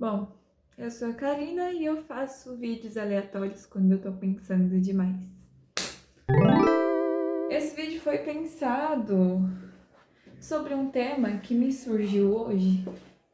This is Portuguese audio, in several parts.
Bom, eu sou a Karina e eu faço vídeos aleatórios quando eu tô pensando demais. Esse vídeo foi pensado sobre um tema que me surgiu hoje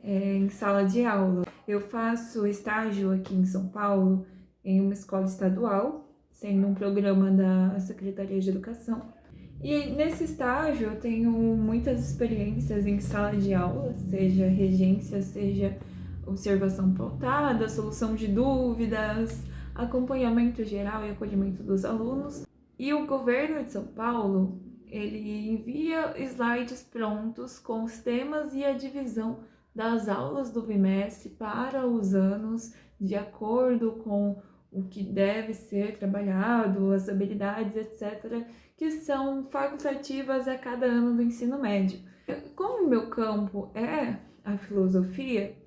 em sala de aula. Eu faço estágio aqui em São Paulo em uma escola estadual, sendo um programa da Secretaria de Educação. E nesse estágio eu tenho muitas experiências em sala de aula, seja regência, seja observação pautada, solução de dúvidas, acompanhamento geral e acolhimento dos alunos. E o governo de São Paulo, ele envia slides prontos com os temas e a divisão das aulas do bimestre para os anos, de acordo com o que deve ser trabalhado, as habilidades, etc., que são facultativas a cada ano do ensino médio. Como o meu campo é a filosofia,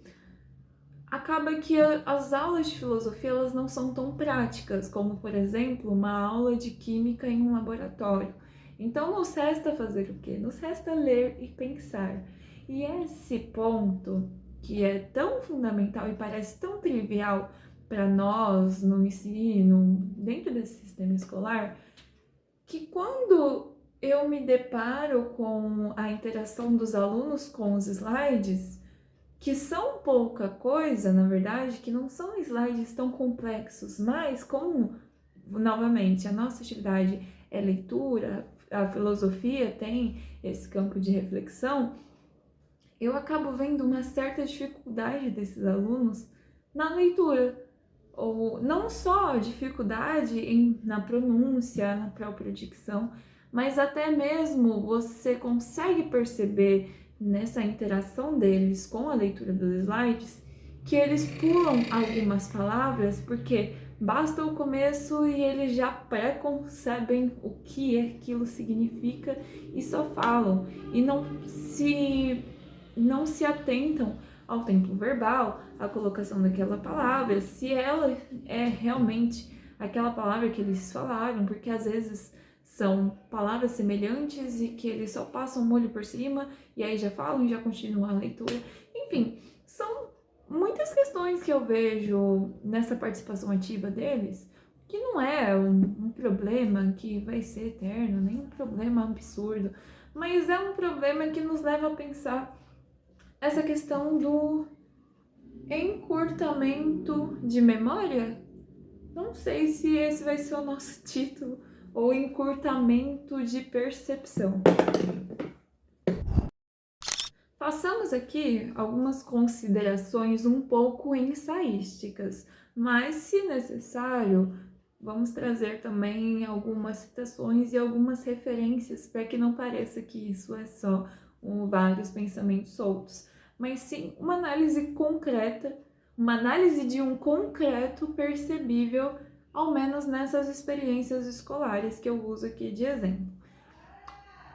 acaba que as aulas de filosofia elas não são tão práticas, como, por exemplo, uma aula de química em um laboratório. Então, nos resta fazer o quê? Nos resta ler e pensar. E esse ponto, que é tão fundamental e parece tão trivial para nós no ensino, dentro desse sistema escolar, que quando eu me deparo com a interação dos alunos com os slides, que são pouca coisa, na verdade, que não são slides tão complexos, mas como, novamente, a nossa atividade é leitura, a filosofia tem esse campo de reflexão, eu acabo vendo uma certa dificuldade desses alunos na leitura, ou não só dificuldade na pronúncia, na própria dicção, mas até mesmo você consegue perceber nessa interação deles com a leitura dos slides que eles pulam algumas palavras porque basta o começo e eles já pré-concebem o que aquilo significa e só falam e não se atentam ao tempo verbal, à colocação daquela palavra, se ela é realmente aquela palavra que eles falaram, porque às vezes são palavras semelhantes e que eles só passam o molho por cima e aí já falam e já continuam a leitura. Enfim, são muitas questões que eu vejo nessa participação ativa deles, que não é um problema que vai ser eterno, nem um problema absurdo, mas é um problema que nos leva a pensar essa questão do encurtamento de memória. Não sei se esse vai ser o nosso título, ou encurtamento de percepção. Façamos aqui algumas considerações um pouco ensaísticas, mas, se necessário, vamos trazer também algumas citações e algumas referências para que não pareça que isso é só vários pensamentos soltos, mas sim uma análise concreta, uma análise de um concreto percebível, ao menos nessas experiências escolares que eu uso aqui de exemplo.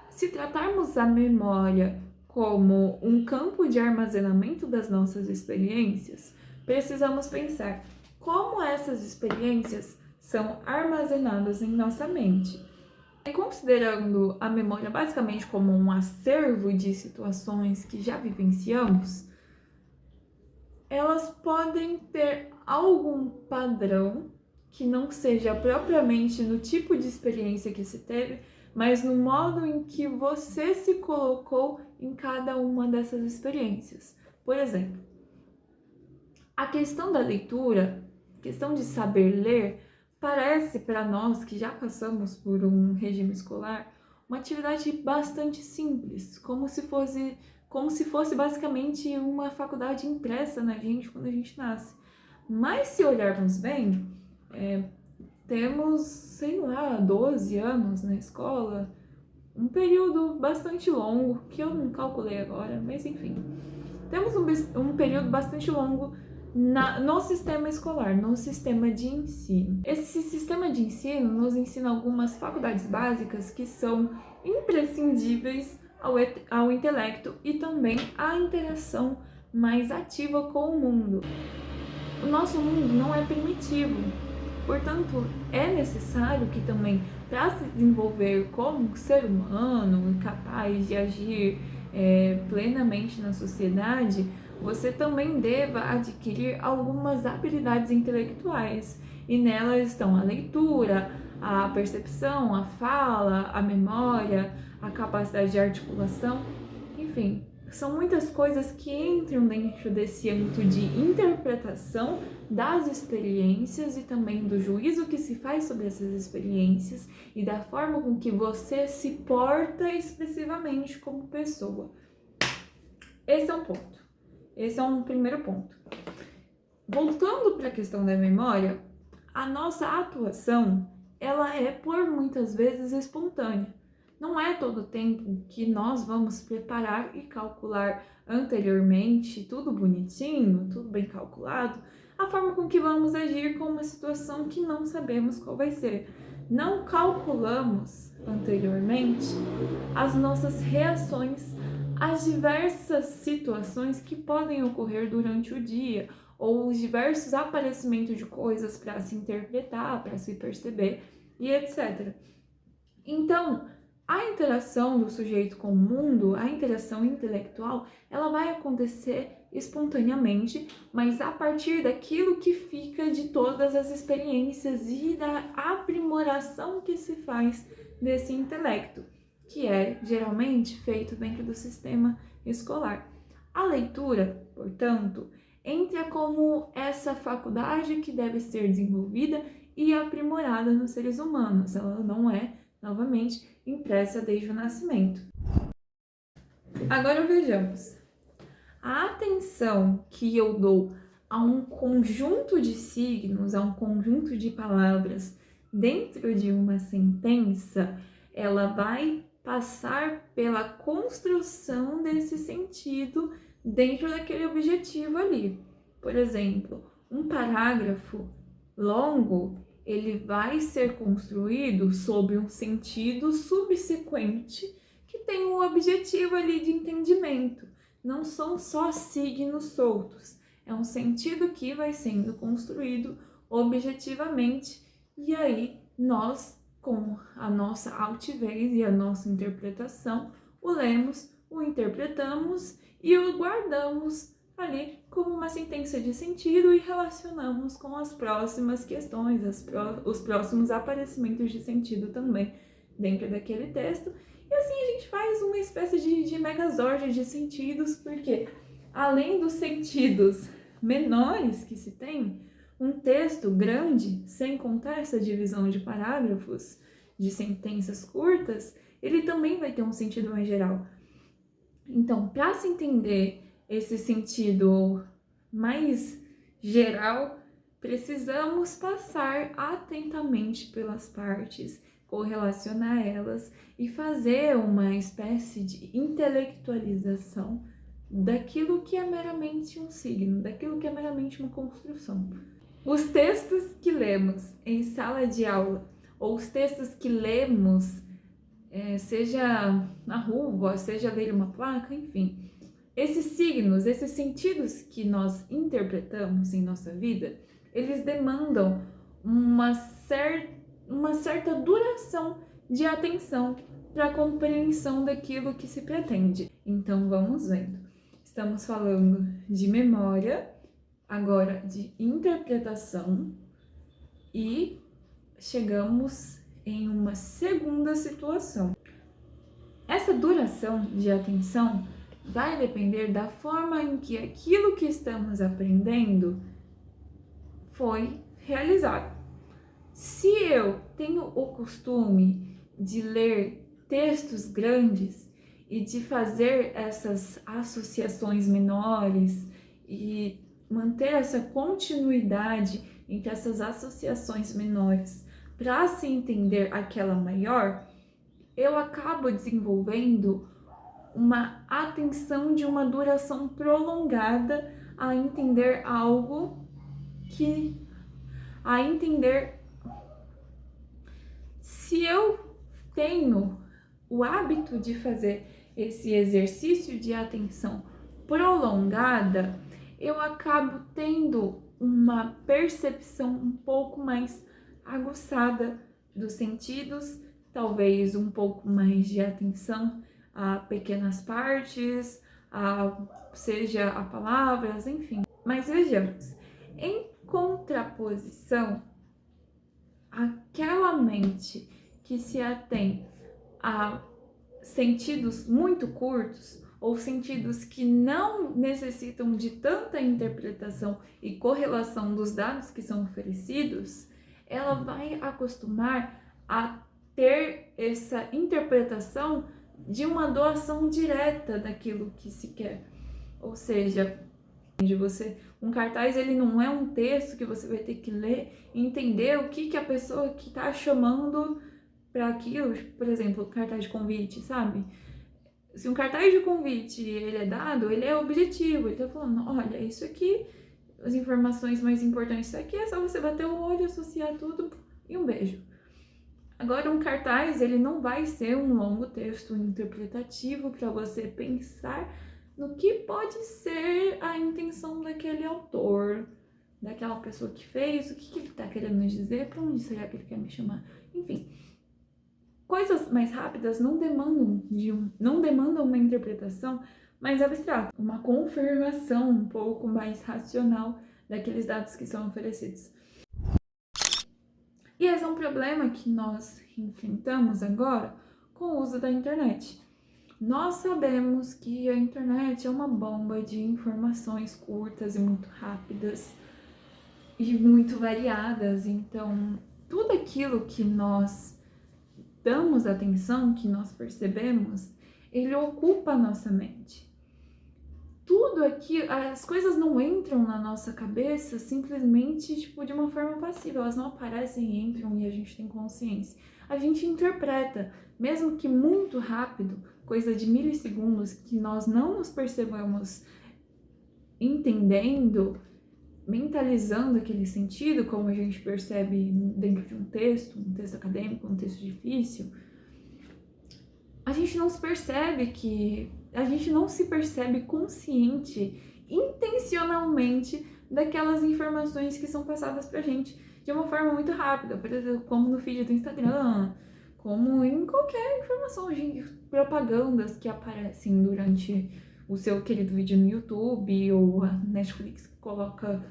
Se tratarmos a memória como um campo de armazenamento das nossas experiências, precisamos pensar como essas experiências são armazenadas em nossa mente. Considerando a memória basicamente como um acervo de situações que já vivenciamos, elas podem ter algum padrão que não seja propriamente no tipo de experiência que se teve, mas no modo em que você se colocou em cada uma dessas experiências. Por exemplo, a questão da leitura, a questão de saber ler, parece para nós que já passamos por um regime escolar uma atividade bastante simples, como se fosse basicamente uma faculdade impressa na gente quando a gente nasce. Mas se olharmos bem, temos, sei lá, 12 anos na escola, um período bastante longo, que eu não calculei agora, mas enfim. Temos um período bastante longo no sistema escolar, no sistema de ensino. Esse sistema de ensino nos ensina algumas faculdades básicas que são imprescindíveis ao intelecto e também à interação mais ativa com o mundo. O nosso mundo não é primitivo, portanto, é necessário que também, para se desenvolver como ser humano capaz de agir plenamente na sociedade, você também deva adquirir algumas habilidades intelectuais. E nelas estão a leitura, a percepção, a fala, a memória, a capacidade de articulação, enfim, são muitas coisas que entram dentro desse âmbito de interpretação das experiências e também do juízo que se faz sobre essas experiências e da forma com que você se porta expressivamente como pessoa. Esse é um ponto. Esse é um primeiro ponto. Voltando para a questão da memória, a nossa atuação, ela é por muitas vezes espontânea. Não é todo o tempo que nós vamos preparar e calcular anteriormente, tudo bonitinho, tudo bem calculado, a forma com que vamos agir com uma situação que não sabemos qual vai ser. Não calculamos anteriormente as nossas reações às diversas situações que podem ocorrer durante o dia, ou os diversos aparecimentos de coisas para se interpretar, para se perceber e etc. Então, a interação do sujeito com o mundo, a interação intelectual, ela vai acontecer espontaneamente, mas a partir daquilo que fica de todas as experiências e da aprimoração que se faz desse intelecto, que é geralmente feito dentro do sistema escolar. A leitura, portanto, entra como essa faculdade que deve ser desenvolvida e aprimorada nos seres humanos. Ela não é, novamente, impressa desde o nascimento. Agora vejamos. A atenção que eu dou a um conjunto de signos, a um conjunto de palavras dentro de uma sentença, ela vai passar pela construção desse sentido dentro daquele objetivo ali. Por exemplo, um parágrafo longo, ele vai ser construído sob um sentido subsequente que tem um objetivo ali de entendimento. Não são só signos soltos, é um sentido que vai sendo construído objetivamente e aí nós, com a nossa altivez e a nossa interpretação, o lemos, o interpretamos e o guardamos ali como uma sentença de sentido e relacionamos com as próximas questões, os próximos aparecimentos de sentido também dentro daquele texto. E assim a gente faz uma espécie de megazord de sentidos, porque além dos sentidos menores que se tem, um texto grande, sem contar essa divisão de parágrafos, de sentenças curtas, ele também vai ter um sentido mais geral. Então, para se entender esse sentido mais geral, precisamos passar atentamente pelas partes, correlacionar elas e fazer uma espécie de intelectualização daquilo que é meramente um signo, daquilo que é meramente uma construção. Os textos que lemos em sala de aula, ou os textos que lemos, seja na rua, seja ler uma placa, enfim, esses signos, esses sentidos que nós interpretamos em nossa vida, eles demandam uma certa duração de atenção para a compreensão daquilo que se pretende. Então, vamos vendo. Estamos falando de memória, agora de interpretação e chegamos em uma segunda situação. Essa duração de atenção vai depender da forma em que aquilo que estamos aprendendo foi realizado. Se eu tenho o costume de ler textos grandes e de fazer essas associações menores e manter essa continuidade entre essas associações menores para se entender aquela maior, eu acabo desenvolvendo uma atenção de uma duração prolongada a entender algo a entender. Se eu tenho o hábito de fazer esse exercício de atenção prolongada, eu acabo tendo uma percepção um pouco mais aguçada dos sentidos, talvez um pouco mais de atenção a pequenas partes, seja a palavras, enfim. Mas vejamos, em contraposição, aquela mente que se atém a sentidos muito curtos ou sentidos que não necessitam de tanta interpretação e correlação dos dados que são oferecidos, ela vai acostumar a ter essa interpretação de uma doação direta daquilo que se quer. Ou seja, um cartaz, ele não é um texto que você vai ter que ler e entender o que a pessoa que está chamando para aquilo, por exemplo, cartaz de convite, sabe? Se um cartaz de convite ele é dado, ele é objetivo, ele tá falando, olha, isso aqui, as informações mais importantes, isso aqui é só você bater o olho, associar tudo e um beijo. Agora, um cartaz, ele não vai ser um longo texto interpretativo para você pensar no que pode ser a intenção daquele autor, daquela pessoa que fez, o que ele está querendo dizer, para onde será que ele quer me chamar, enfim. Coisas mais rápidas não demandam uma interpretação mais abstrata, uma confirmação um pouco mais racional daqueles dados que são oferecidos. E esse é um problema que nós enfrentamos agora com o uso da internet. Nós sabemos que a internet é uma bomba de informações curtas e muito rápidas e muito variadas, então tudo aquilo que nós damos atenção, que nós percebemos, ele ocupa a nossa mente. Tudo aqui, as coisas não entram na nossa cabeça simplesmente de uma forma passiva, elas não aparecem e entram e a gente tem consciência. A gente interpreta, mesmo que muito rápido, coisa de milissegundos, que nós não nos percebamos entendendo, mentalizando aquele sentido, como a gente percebe dentro de um texto acadêmico, um texto difícil, a gente não se percebe consciente, intencionalmente, daquelas informações que são passadas pra gente de uma forma muito rápida, por exemplo, como no feed do Instagram, como em qualquer informação, propagandas que aparecem durante o seu querido vídeo no YouTube, ou a Netflix coloca...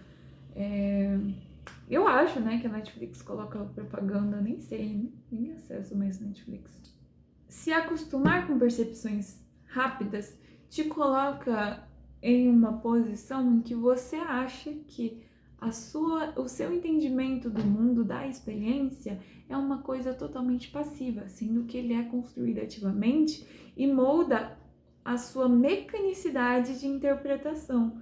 eu acho, né, que a Netflix coloca propaganda, nem sei, nem acesso mais Netflix. Se acostumar com percepções rápidas te coloca em uma posição em que você acha que o seu entendimento do mundo, da experiência, é uma coisa totalmente passiva, sendo que ele é construído ativamente e molda a sua mecanicidade de interpretação,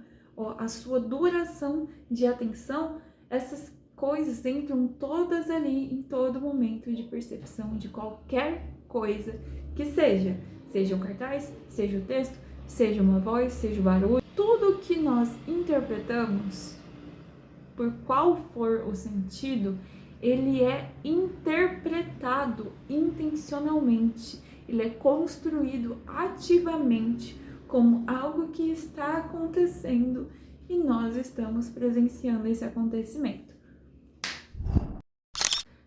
a sua duração de atenção. Essas coisas entram todas ali em todo momento de percepção de qualquer coisa que seja um cartaz, seja o texto, seja uma voz, seja o barulho. Tudo que nós interpretamos, por qual for o sentido, ele é interpretado intencionalmente, ele é construído ativamente como algo que está acontecendo e nós estamos presenciando esse acontecimento.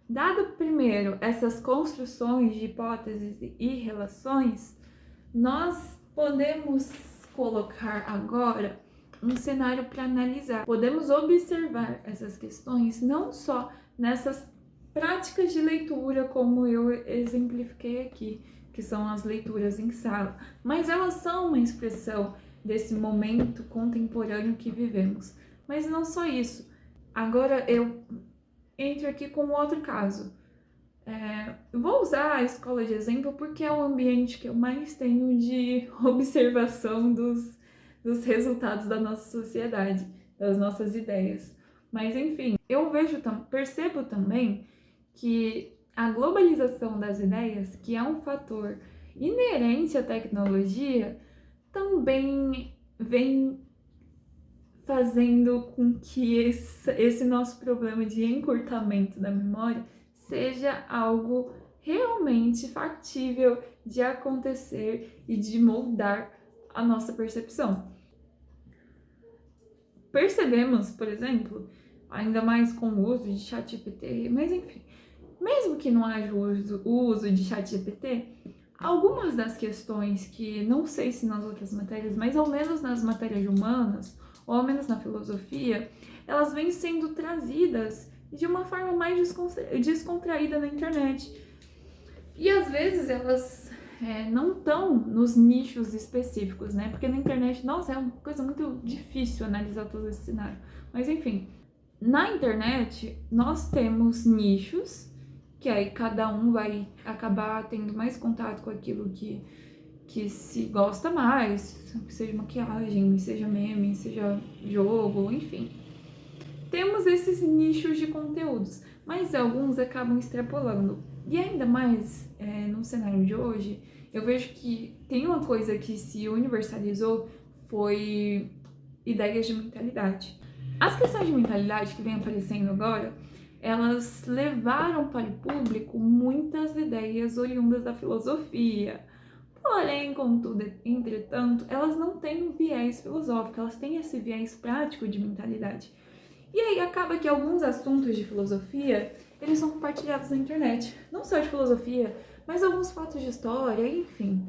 Dado primeiro essas construções de hipóteses e relações, nós podemos colocar agora um cenário para analisar. Podemos observar essas questões não só nessas práticas de leitura, como eu exemplifiquei aqui, que são as leituras em sala, mas elas são uma expressão desse momento contemporâneo que vivemos. Mas não só isso. Agora eu entro aqui com outro caso. Vou usar a escola de exemplo porque é o ambiente que eu mais tenho de observação dos resultados da nossa sociedade, das nossas ideias. Mas enfim, percebo também que a globalização das ideias, que é um fator inerente à tecnologia, também vem fazendo com que esse nosso problema de encurtamento da memória seja algo realmente factível de acontecer e de moldar a nossa percepção. Percebemos, por exemplo, ainda mais com o uso de ChatGPT, mas enfim, mesmo que não haja o uso de ChatGPT, Algumas das questões que, não sei se nas outras matérias, mas ao menos nas matérias humanas, ou ao menos na filosofia, elas vêm sendo trazidas de uma forma mais descontraída na internet. E às vezes elas não estão nos nichos específicos, né? Porque na internet, nossa, é uma coisa muito difícil analisar todo esse cenário. Mas enfim, na internet nós temos nichos que aí cada um vai acabar tendo mais contato com aquilo que se gosta mais, seja maquiagem, seja meme, seja jogo, enfim. Temos esses nichos de conteúdos, mas alguns acabam extrapolando. E ainda mais no cenário de hoje, eu vejo que tem uma coisa que se universalizou, foi ideias de mentalidade. As questões de mentalidade que vem aparecendo agora, elas levaram para o público muitas ideias oriundas da filosofia. Porém, contudo, entretanto, elas não têm um viés filosófico, elas têm esse viés prático de mentalidade. E aí acaba que alguns assuntos de filosofia, eles são compartilhados na internet. Não só de filosofia, mas alguns fatos de história, enfim.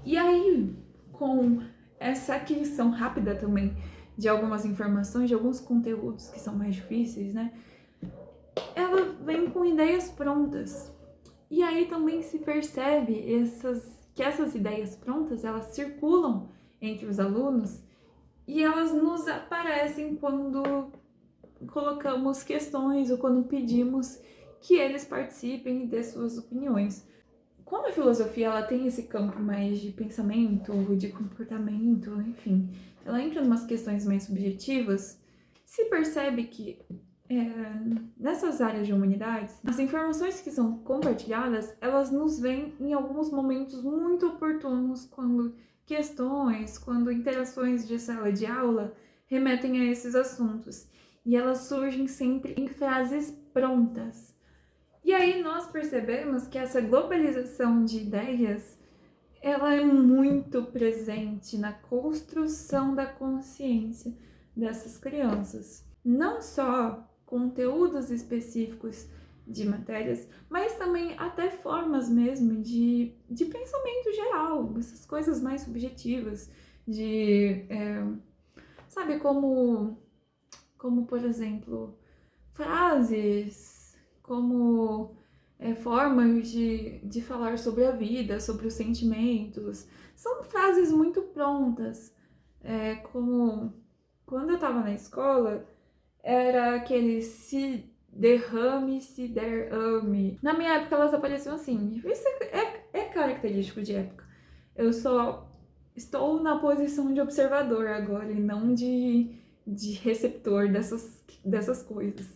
E aí, com essa aquisição rápida também de algumas informações, de alguns conteúdos que são mais difíceis, né? Ela vem com ideias prontas. E aí também se percebe que essas ideias prontas, elas circulam entre os alunos e elas nos aparecem quando colocamos questões ou quando pedimos que eles participem e dê suas opiniões. Como a filosofia ela tem esse campo mais de pensamento, de comportamento, enfim, ela entra em umas questões mais subjetivas, se percebe que nessas áreas de humanidades, as informações que são compartilhadas, elas nos vêm em alguns momentos muito oportunos, quando questões, quando interações de sala de aula remetem a esses assuntos. E elas surgem sempre em frases prontas. E aí nós percebemos que essa globalização de ideias, ela é muito presente na construção da consciência dessas crianças. Não só conteúdos específicos de matérias, mas também até formas mesmo de pensamento geral, essas coisas mais subjetivas, sabe, como por exemplo, frases, como formas de falar sobre a vida, sobre os sentimentos. São frases muito prontas, como quando eu estava na escola, era aquele se derrame, se der ame. Na minha época elas apareciam assim. Isso é característico de época. Eu só estou na posição de observador agora e não de receptor dessas coisas.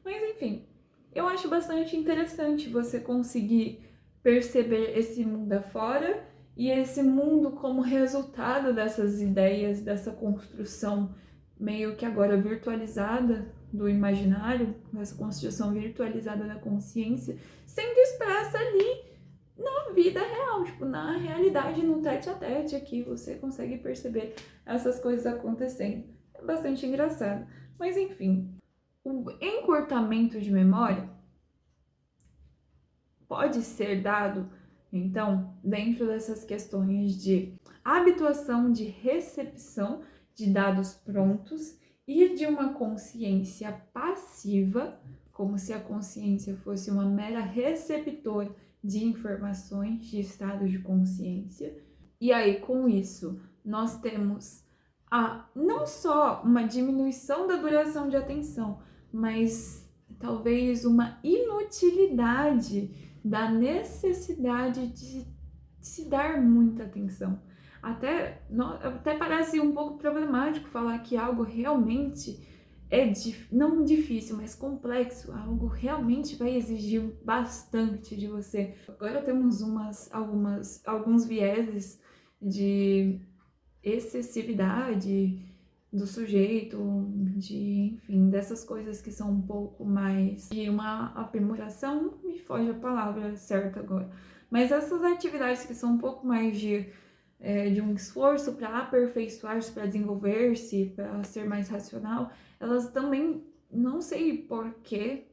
Mas enfim, eu acho bastante interessante você conseguir perceber esse mundo afora e esse mundo como resultado dessas ideias, dessa construção meio que agora virtualizada do imaginário, essa construção virtualizada da consciência, sendo expressa ali na vida real, tipo, na realidade, no tete-a-tete aqui, você consegue perceber essas coisas acontecendo. É bastante engraçado. Mas enfim, o encurtamento de memória pode ser dado, então, dentro dessas questões de habituação de recepção de dados prontos e de uma consciência passiva, como se a consciência fosse uma mera receptora de informações, de estado de consciência. E aí, com isso, nós temos não só uma diminuição da duração de atenção, mas talvez uma inutilidade da necessidade de se dar muita atenção. Até parece um pouco problemático falar que algo realmente não difícil, mas complexo, algo realmente vai exigir bastante de você. Agora temos alguns vieses de excessividade do sujeito, enfim, dessas coisas que são um pouco mais de uma aprimoração, não me foge a palavra certa agora, mas essas atividades que são um pouco mais de um esforço para aperfeiçoar-se, para desenvolver-se, para ser mais racional, elas também, não sei porquê,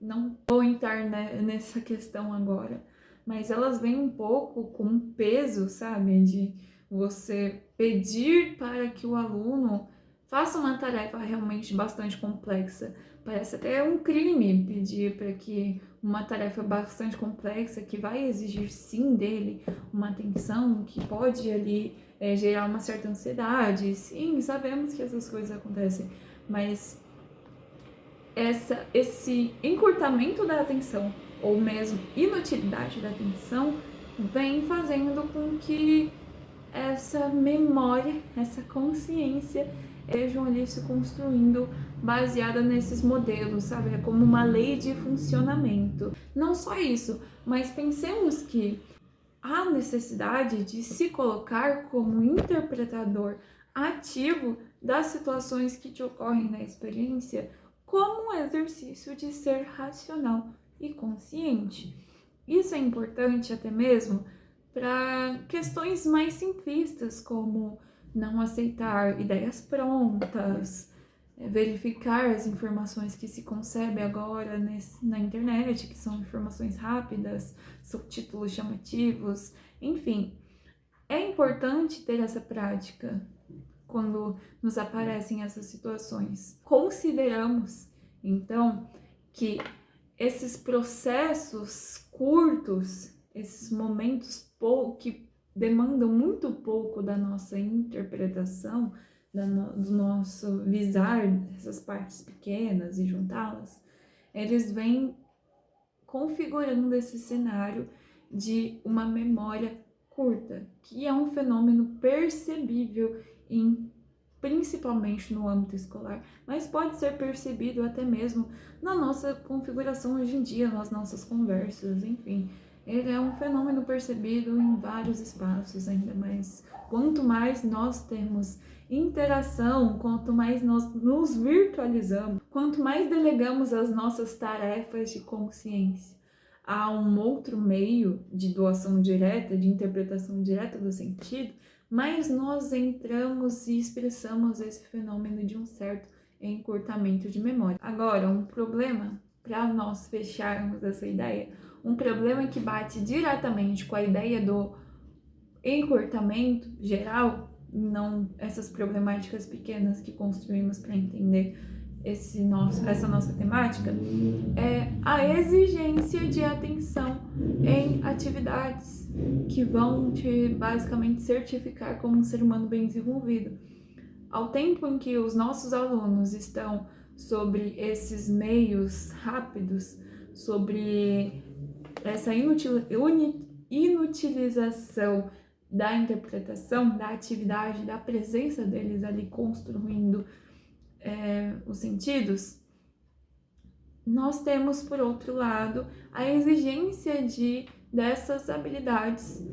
não vou entrar nessa questão agora, mas elas vêm um pouco com um peso, sabe? De você pedir para que o aluno faça uma tarefa realmente bastante complexa. Parece até um crime pedir para que uma tarefa bastante complexa, que vai exigir sim dele uma atenção, que pode ali gerar uma certa ansiedade. Sim, sabemos que essas coisas acontecem, mas esse encurtamento da atenção, ou mesmo inutilidade da atenção, vem fazendo com que essa memória, essa consciência estejam ali se construindo baseada nesses modelos, sabe? É como uma lei de funcionamento. Não só isso, mas pensemos que há necessidade de se colocar como interpretador ativo das situações que te ocorrem na experiência como um exercício de ser racional e consciente. Isso é importante até mesmo para questões mais simplistas, como não aceitar ideias prontas, verificar as informações que se concebe agora na internet, que são informações rápidas, subtítulos chamativos, enfim. É importante ter essa prática quando nos aparecem essas situações. Consideramos, então, que esses processos curtos, esses momentos que demandam muito pouco da nossa interpretação, do nosso visar essas partes pequenas e juntá-las, eles vêm configurando esse cenário de uma memória curta, que é um fenômeno percebível principalmente no âmbito escolar, mas pode ser percebido até mesmo na nossa configuração hoje em dia, nas nossas conversas, enfim. Ele é um fenômeno percebido em vários espaços, ainda mais. Quanto mais nós temos interação, quanto mais nós nos virtualizamos, quanto mais delegamos as nossas tarefas de consciência a um outro meio de doação direta, de interpretação direta do sentido, mais nós entramos e expressamos esse fenômeno de um certo encurtamento de memória. Agora, um problema, para nós fecharmos essa ideia, um problema que bate diretamente com a ideia do encurtamento geral, não essas problemáticas pequenas que construímos para entender essa nossa temática, é a exigência de atenção em atividades que vão te basicamente certificar como um ser humano bem desenvolvido. Ao tempo em que os nossos alunos estão sobre esses meios rápidos, sobre essa inutilização da interpretação, da atividade, da presença deles ali construindo os sentidos, nós temos, por outro lado, a exigência dessas habilidades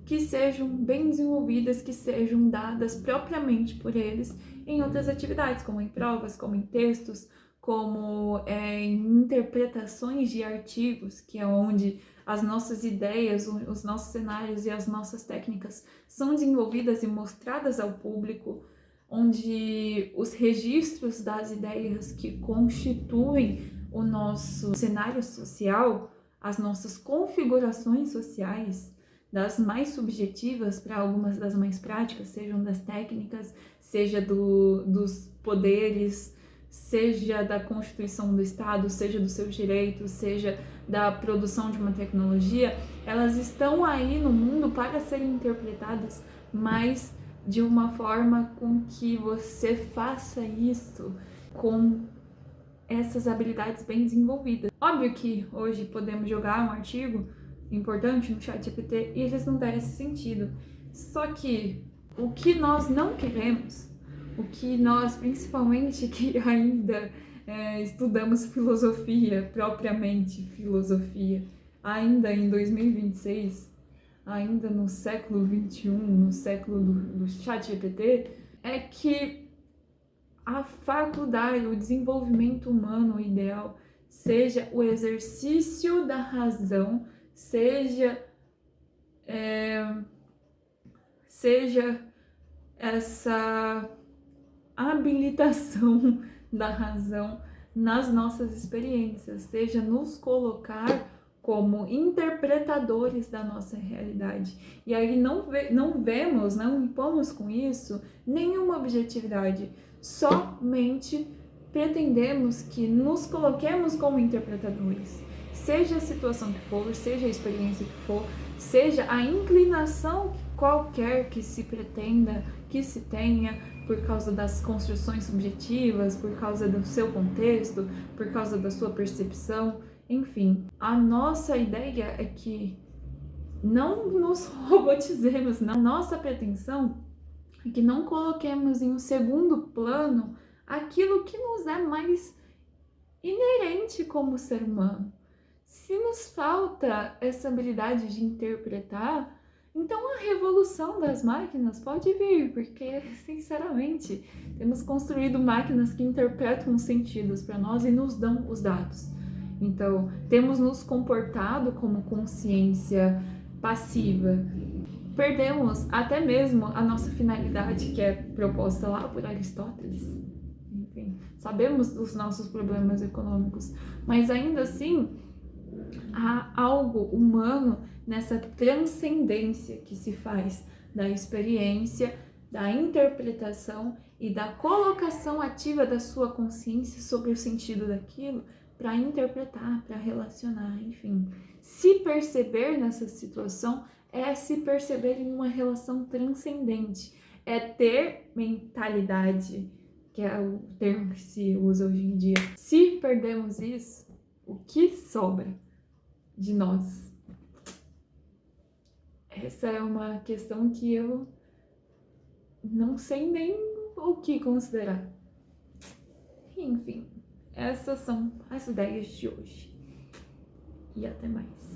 que sejam bem desenvolvidas, que sejam dadas propriamente por eles em outras atividades, como em provas, como em textos, como em interpretações de artigos, que é onde as nossas ideias, os nossos cenários e as nossas técnicas são desenvolvidas e mostradas ao público, onde os registros das ideias que constituem o nosso cenário social, as nossas configurações sociais, das mais subjetivas para algumas das mais práticas, sejam das técnicas, seja dos poderes, seja da constituição do Estado, seja dos seus direitos, seja da produção de uma tecnologia, elas estão aí no mundo para serem interpretadas, mas de uma forma com que você faça isso com essas habilidades bem desenvolvidas. Óbvio que hoje podemos jogar um artigo importante no ChatGPT e eles não dão esse sentido. Só que o que nós não queremos, o que nós, principalmente que ainda estudamos filosofia, propriamente filosofia, ainda em 2026, ainda no século XXI, no século do ChatGPT, é que a faculdade, o desenvolvimento humano ideal, seja o exercício da razão, seja essa habilitação da razão nas nossas experiências, seja nos colocar como interpretadores da nossa realidade. E aí não vemos, não impomos com isso nenhuma objetividade, somente pretendemos que nos coloquemos como interpretadores. Seja a situação que for, seja a experiência que for, seja a inclinação qualquer que se pretenda, que se tenha, por causa das construções subjetivas, por causa do seu contexto, por causa da sua percepção, enfim. A nossa ideia é que não nos robotizemos, a nossa pretensão é que não coloquemos em um segundo plano aquilo que nos é mais inerente como ser humano. Se nos falta essa habilidade de interpretar, então a revolução das máquinas pode vir, porque, sinceramente, temos construído máquinas que interpretam os sentidos para nós e nos dão os dados. Então, temos nos comportado como consciência passiva. Perdemos até mesmo a nossa finalidade, que é proposta lá por Aristóteles. Enfim, sabemos dos nossos problemas econômicos, mas ainda assim há algo humano nessa transcendência que se faz da experiência, da interpretação e da colocação ativa da sua consciência sobre o sentido daquilo para interpretar, para relacionar, enfim. Se perceber nessa situação é se perceber em uma relação transcendente, é ter mentalidade, que é o termo que se usa hoje em dia. Se perdemos isso, o que sobra de nós? Essa é uma questão que eu não sei nem o que considerar. Enfim, essas são as ideias de hoje. E até mais.